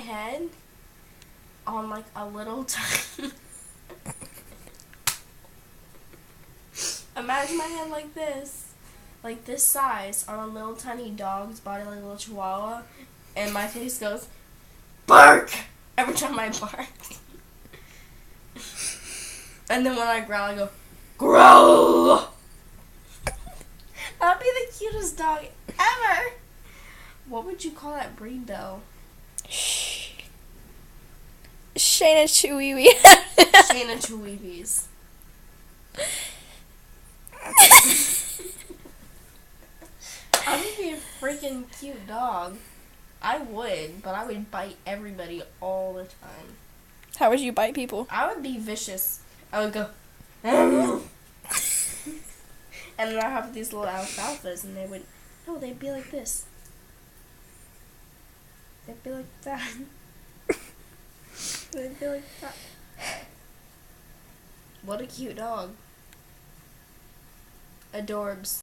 head on like a little tiny. Imagine my head like this size on a little tiny dog's body, like a little chihuahua, and my face goes, bark! Every time I bark. And then when I growl, I go, growl! That'd be the cutest dog ever. What would you call that breed, though? Shaynachaweewee. Shaynachaweewees. I would be a freaking cute dog. I would, but I would bite everybody all the time. How would you bite people? I would be vicious. I would go, and then I have these little alfalfas, and they'd be like this. They'd be like that. They'd be like that. What a cute dog. Adorbs.